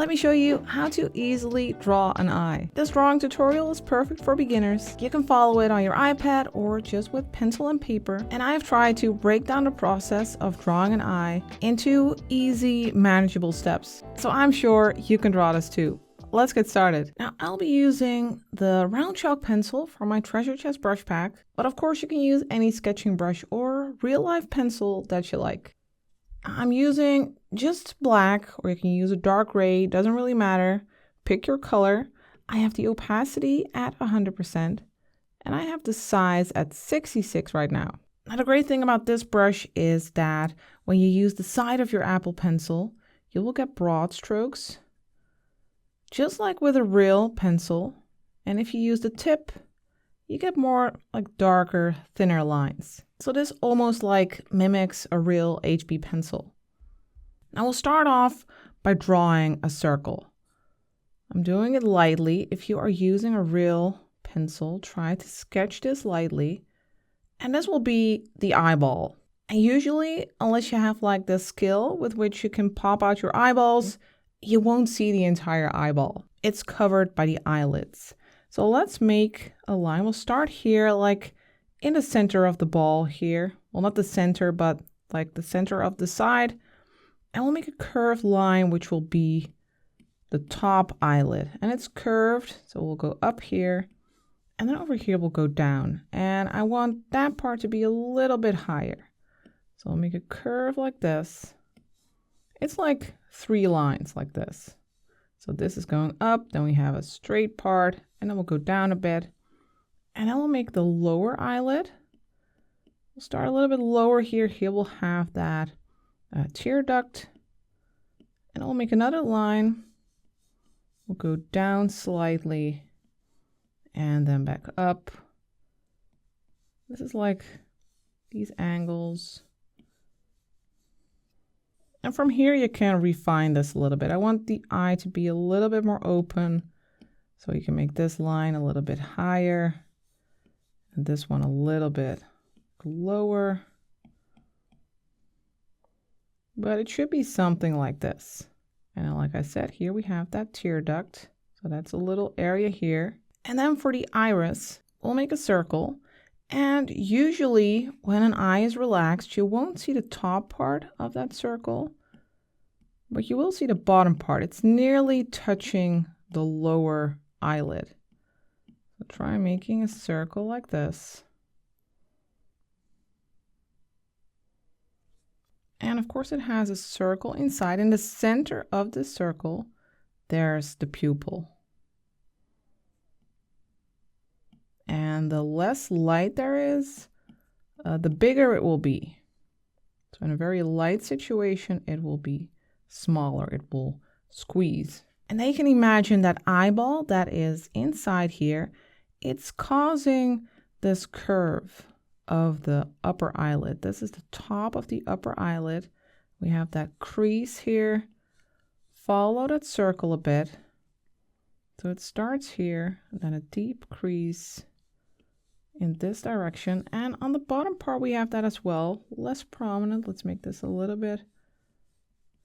let me show you how to easily draw an eye. This drawing tutorial is perfect for beginners. You can follow it on your iPad or just with pencil and paper. And I have tried to break down the process of drawing an eye into easy, manageable steps. So I'm sure you can draw this too. Let's get started. Now I'll be using the round chalk pencil from my treasure chest brush pack, but of course you can use any sketching brush or real life pencil that you like. I'm using just black, or you can use a dark gray, doesn't really matter. Pick your color. I have the opacity at 100% and I have the size at 66 right now. Now the great thing about this brush is that when you use the side of your Apple pencil, you will get broad strokes, just like with a real pencil. And if you use the tip, you get more like darker, thinner lines. So this almost like mimics a real HB pencil. Now we'll start off by drawing a circle. I'm doing it lightly. If you are using a real pencil, try to sketch this lightly. And this will be the eyeball. And usually, unless you have like this skill with which you can pop out your eyeballs, you won't see the entire eyeball. It's covered by the eyelids. So let's make a line. We'll start here like in the center of the ball here. Well, not the center, but like the center of the side. And we'll make a curved line, which will be the top eyelid. And it's curved, so we'll go up here. And then over here, we'll go down. And I want that part to be a little bit higher. So I'll make a curve like this. It's like 3 lines like this. So this is going up, then we have a straight part, and then we'll go down a bit. And then we'll make the lower eyelid. We'll start a little bit lower here. Here we'll have that tear duct. And we'll make another line. We'll go down slightly and then back up. This is like these angles. And from here, you can refine this a little bit. I want the eye to be a little bit more open. So you can make this line a little bit higher. And this one a little bit lower. But it should be something like this. And like I said, here we have that tear duct. So that's a little area here. And then for the iris, we'll make a circle. And usually when an eye is relaxed, you won't see the top part of that circle, but you will see the bottom part. It's nearly touching the lower eyelid. So try making a circle like this. And of course it has a circle inside. In the center of the circle, there's the pupil. And the less light there is, the bigger it will be. So in a very light situation, it will be smaller. It will squeeze. And now you can imagine that eyeball that is inside here, it's causing this curve of the upper eyelid. This is the top of the upper eyelid. We have that crease here. Follow that circle a bit. So it starts here, and then a deep crease in this direction, and on the bottom part we have that as well, less prominent. Let's make this a little bit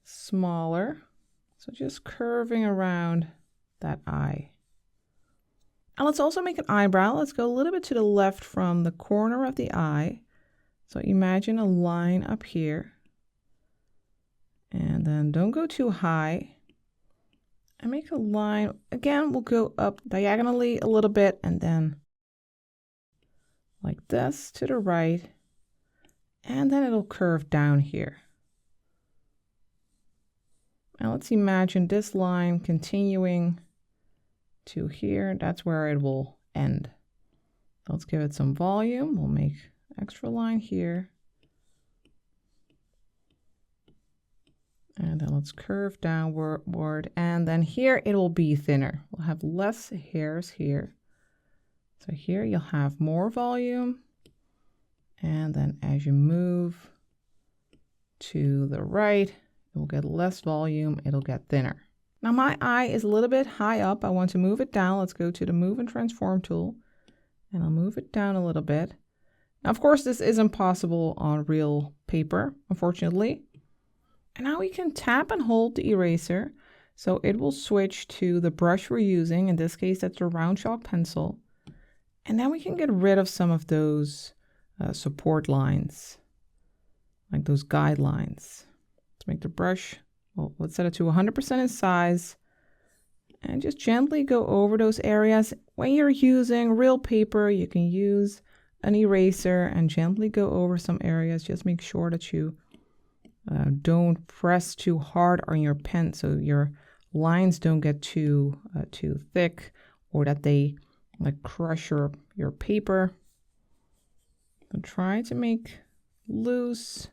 smaller. So just curving around that eye. And let's also make an eyebrow. Let's go a little bit to the left from the corner of the eye. So imagine a line up here, and then don't go too high, and make a line. Again, we'll go up diagonally a little bit, and then like this to the right, and then it'll curve down here. Now let's imagine this line continuing to here. That's where it will end. Let's give it some volume. We'll make extra line here. And then let's curve downward. And then here it will be thinner. We'll have less hairs here. So here you'll have more volume, and then as you move to the right, it will get less volume, it'll get thinner. Now my eye is a little bit high up. I want to move it down. Let's go to the Move and Transform tool, and I'll move it down a little bit. Now, of course, this isn't possible on real paper, unfortunately. And now we can tap and hold the eraser So it will switch to the brush we're using. In this case, that's a round chalk pencil. And then we can get rid of some of those support lines, like those guidelines. Let's make the brush, well, let's set it to 100% in size. And just gently go over those areas. When you're using real paper, you can use an eraser and gently go over some areas. Just make sure that you don't press too hard on your pen so your lines don't get too thick, or that they like crush your paper. So try to make loose,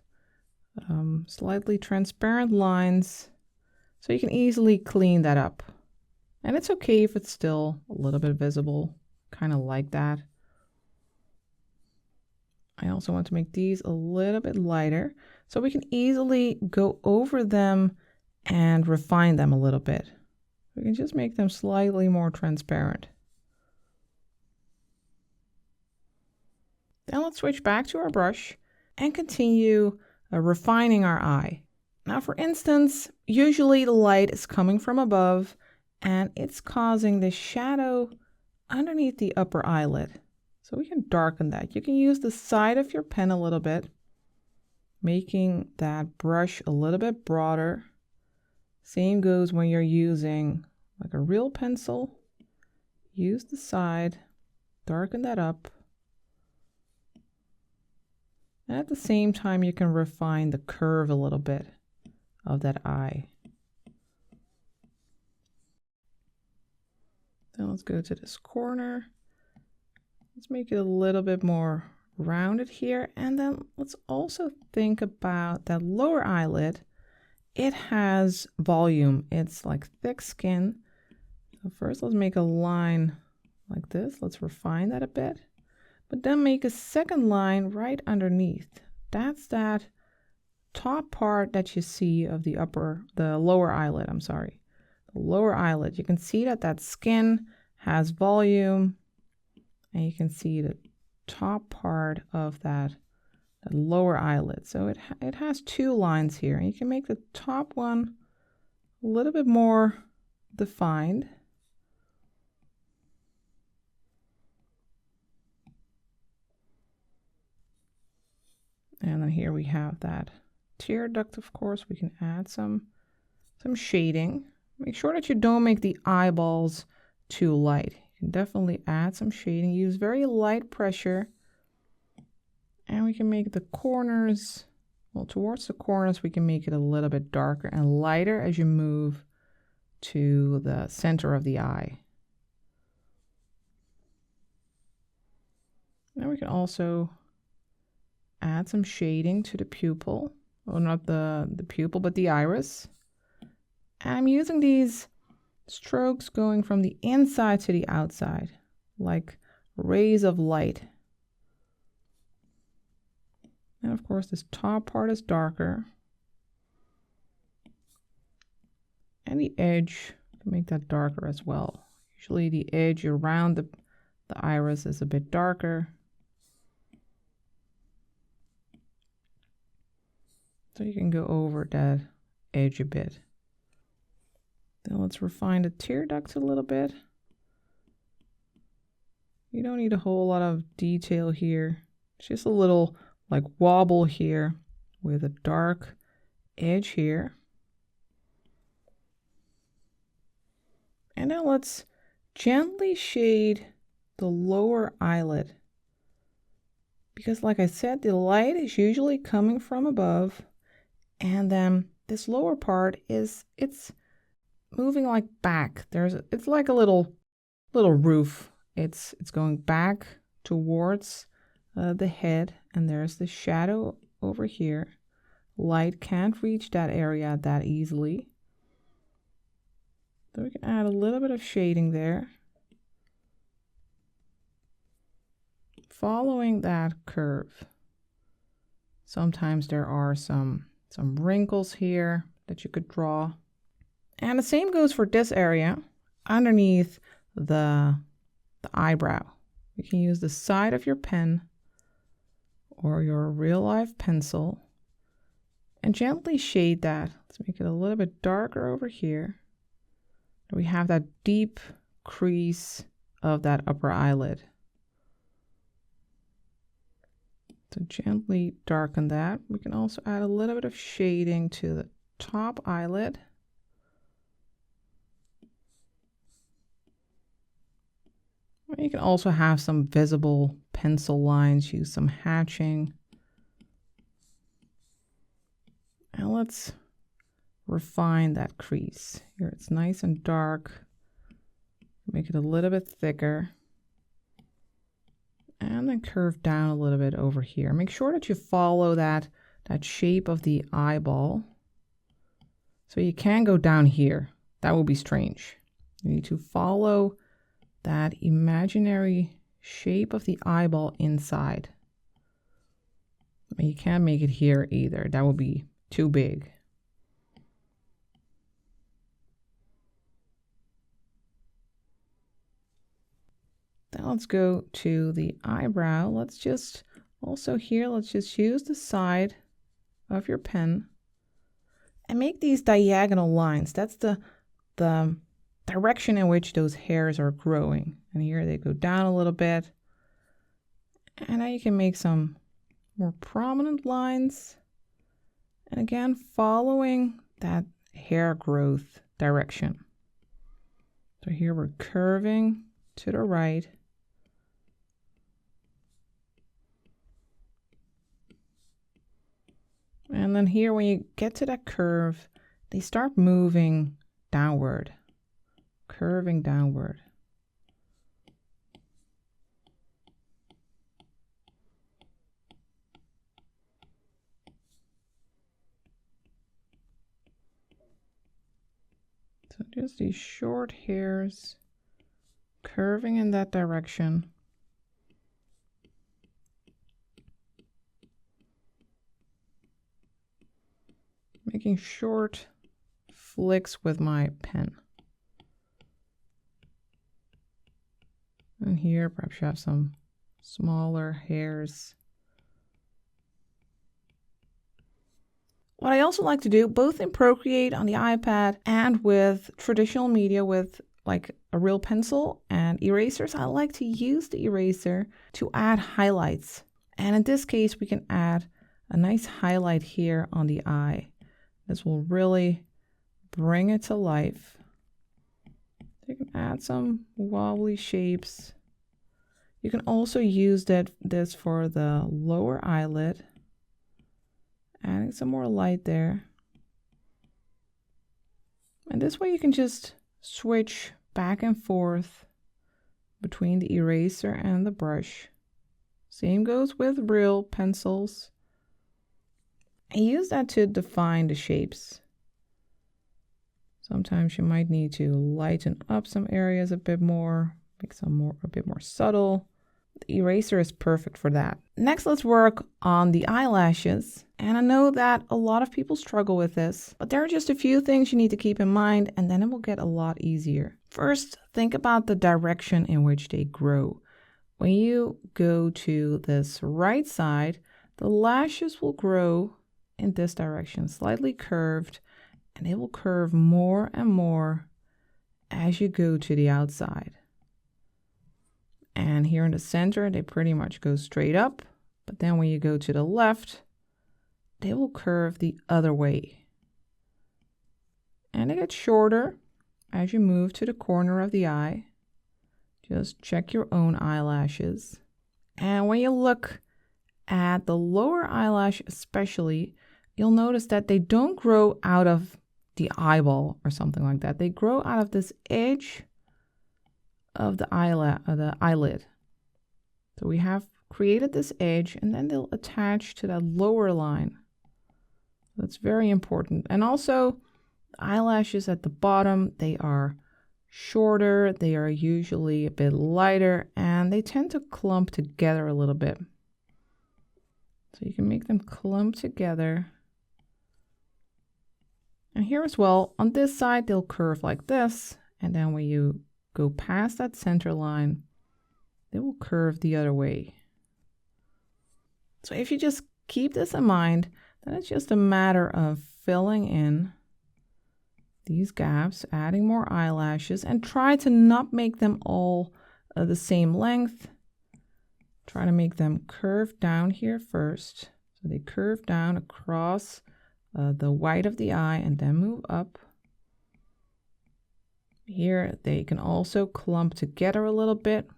slightly transparent lines so you can easily clean that up. And it's okay if it's still a little bit visible, kind of like that. I also want to make these a little bit lighter so we can easily go over them and refine them a little bit. We can just make them slightly more transparent. Then let's switch back to our brush and continue refining our eye. Now, for instance, usually the light is coming from above and it's causing the shadow underneath the upper eyelid. So we can darken that. You can use the side of your pen a little bit, making that brush a little bit broader. Same goes when you're using like a real pencil. Use the side, darken that up. And at the same time, you can refine the curve a little bit of that eye. Then let's go to this corner. Let's make it a little bit more rounded here. And then let's also think about that lower eyelid. It has volume. It's like thick skin. So first let's make a line like this. Let's refine that a bit. But then make a second line right underneath. That's that top part that you see of the lower eyelid, I'm sorry. The lower eyelid. You can see that that skin has volume. And you can see the top part of that lower eyelid. So it has two lines here. And you can make the top one a little bit more defined. And then here we have that tear duct, of course. We can add some shading. Make sure that you don't make the eyeballs too light. You can definitely add some shading. Use very light pressure. And we can make the corners, well, towards the corners, we can make it a little bit darker and lighter as you move to the center of the eye. Now we can also add some shading to the pupil. Well, not the pupil, but the iris. And I'm using these strokes going from the inside to the outside, like rays of light. And of course, this top part is darker. And the edge, can make that darker as well. Usually the edge around the iris is a bit darker. So you can go over that edge a bit. Then let's refine the tear duct a little bit. You don't need a whole lot of detail here. It's just a little like wobble here with a dark edge here. And now let's gently shade the lower eyelid. Because like I said, the light is usually coming from above. And then this lower part it's moving like back. It's like a little roof. It's going back towards the head, and there's the shadow over here. Light can't reach that area that easily. So we can add a little bit of shading there. Following that curve. Sometimes there are some wrinkles here that you could draw. And the same goes for this area underneath the eyebrow. You can use the side of your pen or your real life pencil and gently shade that. Let's make it a little bit darker over here. We have that deep crease of that upper eyelid. So gently darken that. We can also add a little bit of shading to the top eyelid. You can also have some visible pencil lines, use some hatching. And let's refine that crease. Here it's nice and dark. Make it a little bit thicker. And then curve down a little bit over here. Make sure that you follow that shape of the eyeball. So you can go down here. That will be strange. You need to follow that imaginary shape of the eyeball inside. You can't make it here either. That would be too big. Now let's go to the eyebrow. Let's just use the side of your pen and make these diagonal lines. That's the direction in which those hairs are growing. And here they go down a little bit. And now you can make some more prominent lines. And again, following that hair growth direction. So here we're curving to the right. And then here, when you get to that curve, they start moving downward, curving downward. So just these short hairs curving in that direction. Making short flicks with my pen. And here, perhaps you have some smaller hairs. What I also like to do, both in Procreate on the iPad and with traditional media with like a real pencil and erasers, I like to use the eraser to add highlights. And in this case, we can add a nice highlight here on the eye. This will really bring it to life. You can add some wobbly shapes. You can also use this for the lower eyelid. Adding some more light there. And this way you can just switch back and forth between the eraser and the brush. Same goes with real pencils. And use that to define the shapes. Sometimes you might need to lighten up some areas a bit more, make some a bit more subtle. The eraser is perfect for that. Next, let's work on the eyelashes. And I know that a lot of people struggle with this, but there are just a few things you need to keep in mind, and then it will get a lot easier. First, think about the direction in which they grow. When you go to this right side, the lashes will grow in this direction, slightly curved, and it will curve more and more as you go to the outside. And here in the center, they pretty much go straight up, but then when you go to the left, they will curve the other way. And they get shorter as you move to the corner of the eye. Just check your own eyelashes. And when you look at the lower eyelash especially, you'll notice that they don't grow out of the eyeball or something like that. They grow out of this edge of the eyelid. So we have created this edge, and then they'll attach to that lower line. That's very important. And also, the eyelashes at the bottom, they are shorter, they are usually a bit lighter, and they tend to clump together a little bit. So you can make them clump together. And here as well, on this side, they'll curve like this. And then when you go past that center line, they will curve the other way. So if you just keep this in mind, then it's just a matter of filling in these gaps, adding more eyelashes, and try to not make them all the same length. Try to make them curve down here first. So they curve down across the white of the eye and then move up. Here they can also clump together a little bit,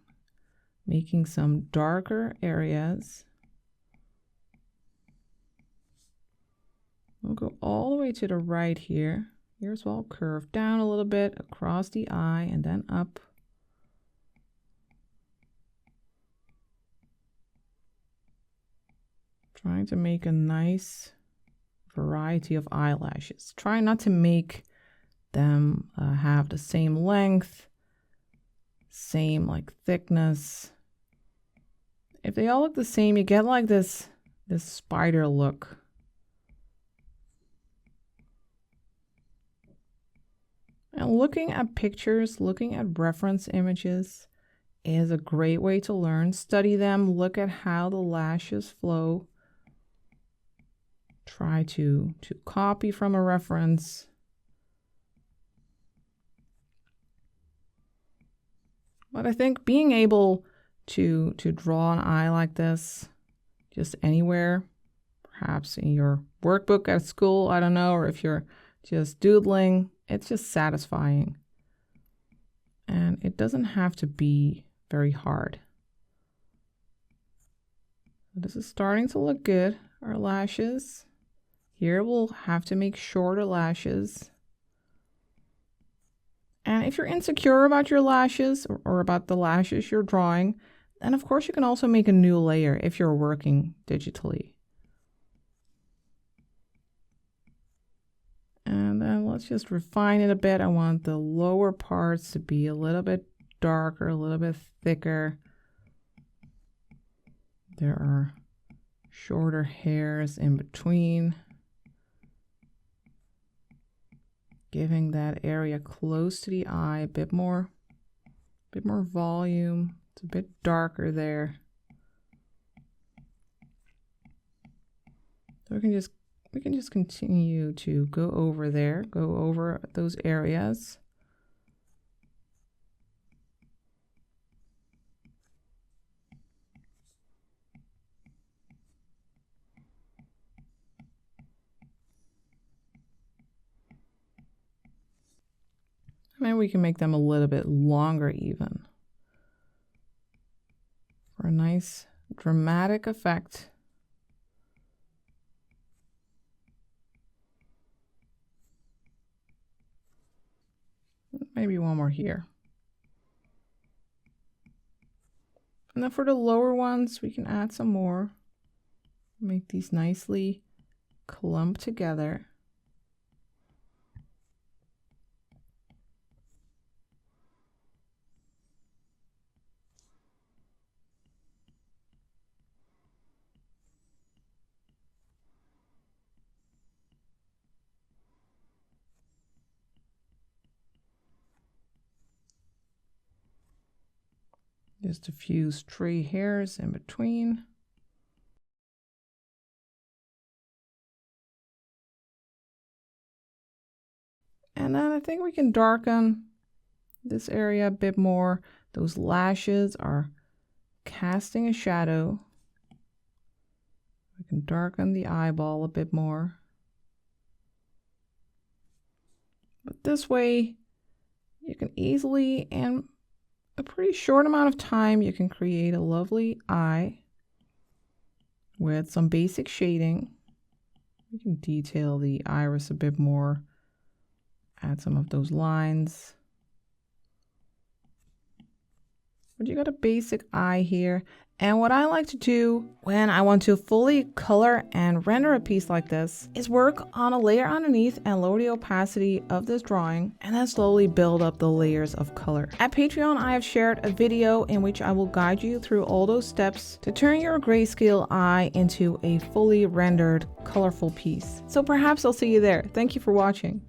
making some darker areas. We'll go all the way to the right here. Here as well, curve down a little bit across the eye and then up. Trying to make a nice variety of eyelashes. Try not to make them have the same length, same like thickness. If they all look the same, you get like this spider look. And looking at pictures, looking at reference images is a great way to learn. Study them, look at how the lashes flow. Try to copy from a reference. But I think being able to draw an eye like this, just anywhere, perhaps in your workbook at school, I don't know, or if you're just doodling, it's just satisfying. And it doesn't have to be very hard. This is starting to look good. Our lashes. Here we'll have to make shorter lashes. And if you're insecure about your lashes or about the lashes you're drawing, then of course you can also make a new layer if you're working digitally. And then let's just refine it a bit. I want the lower parts to be a little bit darker, a little bit thicker. There are shorter hairs in between, giving that area close to the eye a bit more volume. It's a bit darker there. So we can just continue to go over there, go over those areas. Maybe we can make them a little bit longer even for a nice dramatic effect. Maybe one more here. And then for the lower ones, we can add some more. Make these nicely clumped together. Just a few stray hairs in between. And then I think we can darken this area a bit more. Those lashes are casting a shadow. We can darken the eyeball a bit more. But this way, you can easily, in a pretty short amount of time, you can create a lovely eye with some basic shading. We can detail the iris a bit more, add some of those lines. But you got a basic eye here. And what I like to do when I want to fully color and render a piece like this is work on a layer underneath and lower the opacity of this drawing and then slowly build up the layers of color. At Patreon, I have shared a video in which I will guide you through all those steps to turn your grayscale eye into a fully rendered, colorful piece. So perhaps I'll see you there. Thank you for watching.